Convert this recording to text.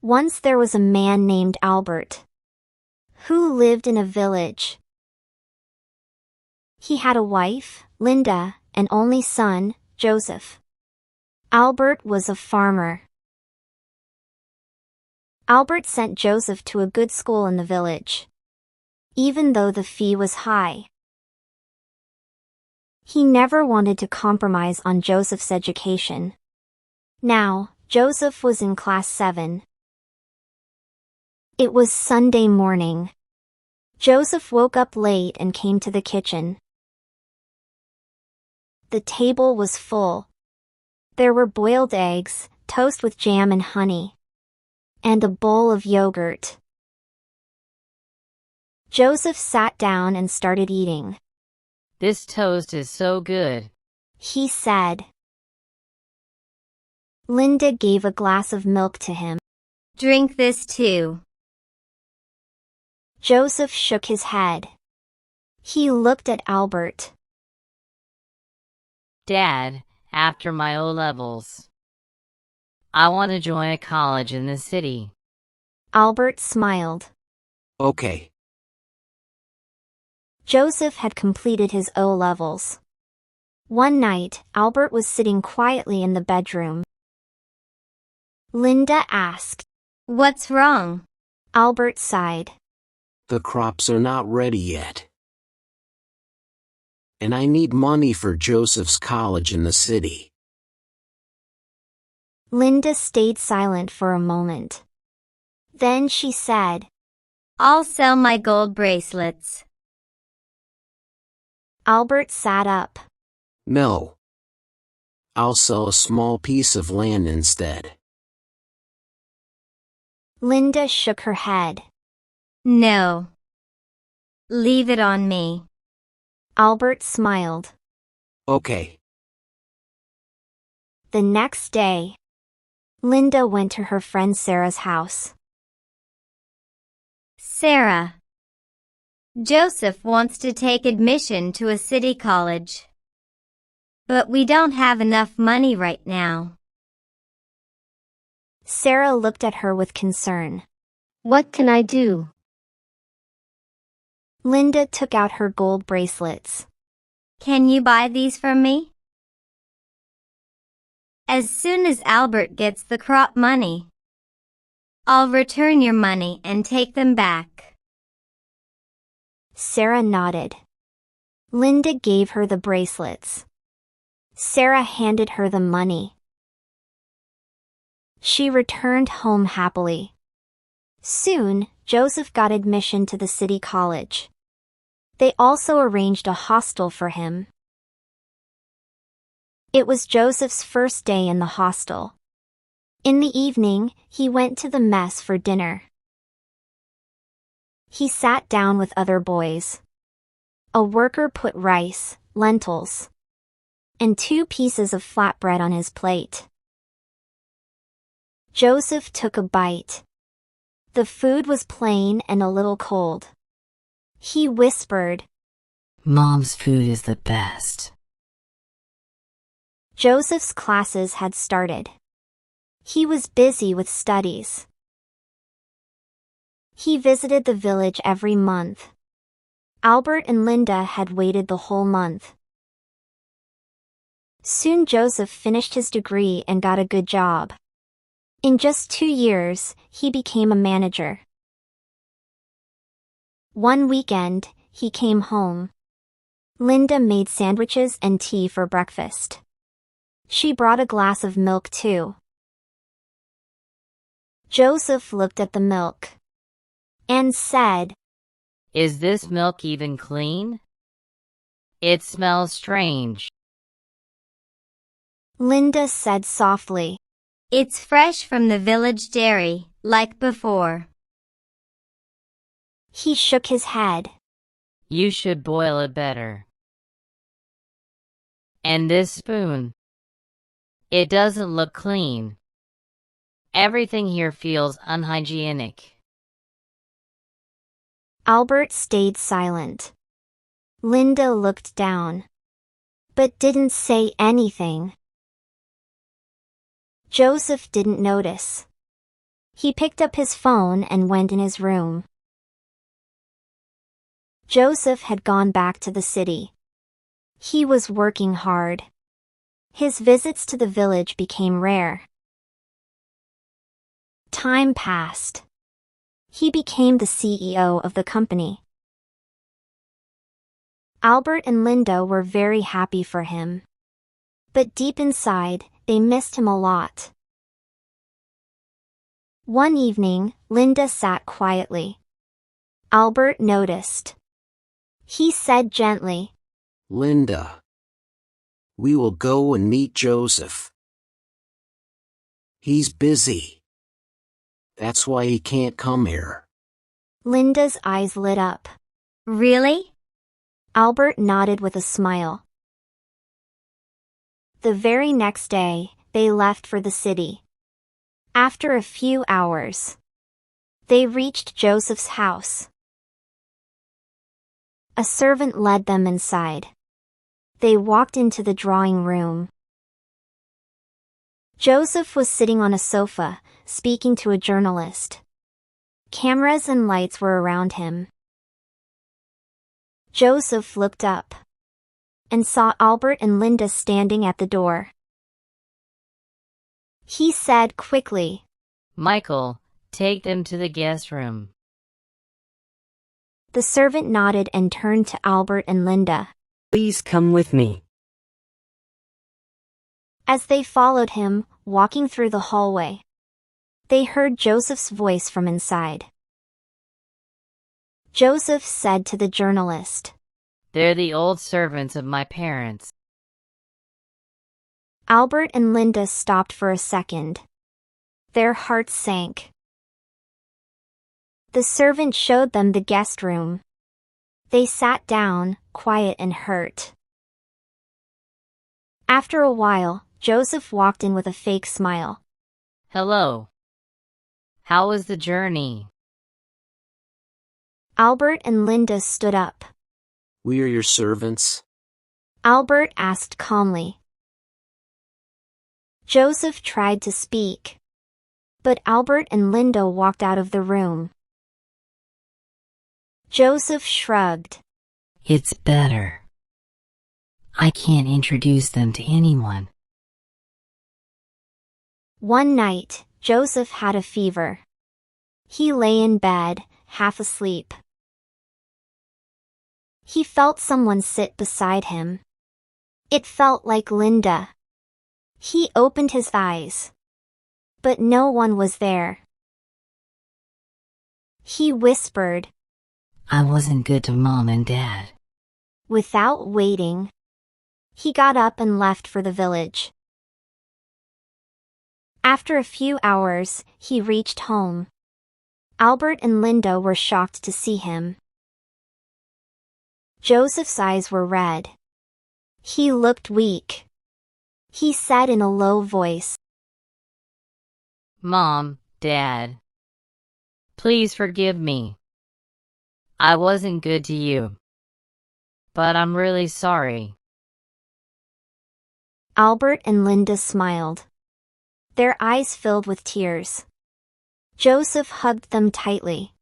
Once there was a man named Albert, who lived in a village. He had a wife, Linda, and only son, Joseph. Albert was a farmer. Albert sent Joseph to a good school in the village, even though the fee was high. He never wanted to compromise on Joseph's education. Now, Joseph was in class 7. It was Sunday morning. Joseph woke up late and came to the kitchen. The table was full. There were boiled eggs, toast with jam and honey, and a bowl of yogurt. Joseph sat down and started eating. "This toast is so good," he said. Linda gave a glass of milk to him. "Drink this too." Joseph shook his head. He looked at Albert. "Dad, after my O-levels, I want to join a college in the city." Albert smiled. Okay. Joseph had completed his O-levels. One night, Albert was sitting quietly in the bedroom. Linda asked, "What's wrong?" Albert sighed. The crops are not ready yet. And I need money for Joseph's college in the city. Linda stayed silent for a moment. Then she said, "I'll sell my gold bracelets." Albert sat up. No. I'll sell a small piece of land instead. Linda shook her head. "No. Leave it on me." Albert smiled. Okay. The next day, Linda went to her friend Sarah's house. "Sarah, Joseph wants to take admission to a city college. But we don't have enough money right now." Sarah looked at her with concern. "What can I do?" Linda took out her gold bracelets. "Can you buy these from me? As soon as Albert gets the crop money, I'll return your money and take them back." Sarah nodded. Linda gave her the bracelets. Sarah handed her the money. She returned home happily. Soon, Joseph got admission to the city college. They also arranged a hostel for him. It was Joseph's first day in the hostel. In the evening, he went to the mess for dinner. He sat down with other boys. A worker put rice, lentils, and 2 pieces of flatbread on his plate. Joseph took a bite. The food was plain and a little cold. He whispered, "Mom's food is the best." Joseph's classes had started. He was busy with studies. He visited the village every month. Albert and Linda had waited the whole month. Soon Joseph finished his degree and got a good job. In just 2 years, he became a manager. One weekend, he came home. Linda made sandwiches and tea for breakfast. She brought a glass of milk too. Joseph looked at the milk and said, "Is this milk even clean? It smells strange." Linda said softly, "It's fresh from the village dairy, like before." He shook his head. "You should boil it better. And this spoon. It doesn't look clean. Everything here feels unhygienic." Albert stayed silent. Linda looked down, but didn't say anything. Joseph didn't notice. He picked up his phone and went in his room. Joseph had gone back to the city. He was working hard. His visits to the village became rare. Time passed. He became the CEO of the company. Albert and Linda were very happy for him. But deep inside, they missed him a lot. One evening, Linda sat quietly. Albert noticed. He said gently, Linda, we will go and meet Joseph. He's busy. That's why he can't come here. Linda's eyes lit up. Really? Albert nodded with a smile. The very next day, they left for the city. After a few hours, they reached Joseph's house. A servant led them inside. They walked into the drawing room. Joseph was sitting on a sofa, speaking to a journalist. Cameras and lights were around him. Joseph looked up and saw Albert and Linda standing at the door. He said quickly, Michael, take them to the guest room. The servant nodded and turned to Albert and Linda. Please come with me. As they followed him, walking through the hallway, they heard Joseph's voice from inside. Joseph said to the journalist, They're the old servants of my parents. Albert and Linda stopped for a second. Their hearts sank. The servant showed them the guest room. They sat down, quiet and hurt. After a while, Joseph walked in with a fake smile. Hello. How was the journey? Albert and Linda stood up. We are your servants. Albert asked calmly. Joseph tried to speak, but Albert and Linda walked out of the room. Joseph shrugged. It's better. I can't introduce them to anyone. One night, Joseph had a fever. He lay in bed, half asleep. He felt someone sit beside him. It felt like Linda. He opened his eyes, but no one was there. He whispered, I wasn't good to Mom and Dad. Without waiting, he got up and left for the village. After a few hours, he reached home. Albert and Linda were shocked to see him. Joseph's eyes were red. He looked weak. He said in a low voice, Mom, Dad. Please forgive me. I wasn't good to you. But I'm really sorry. Albert and Linda smiled. Their eyes filled with tears. Joseph hugged them tightly.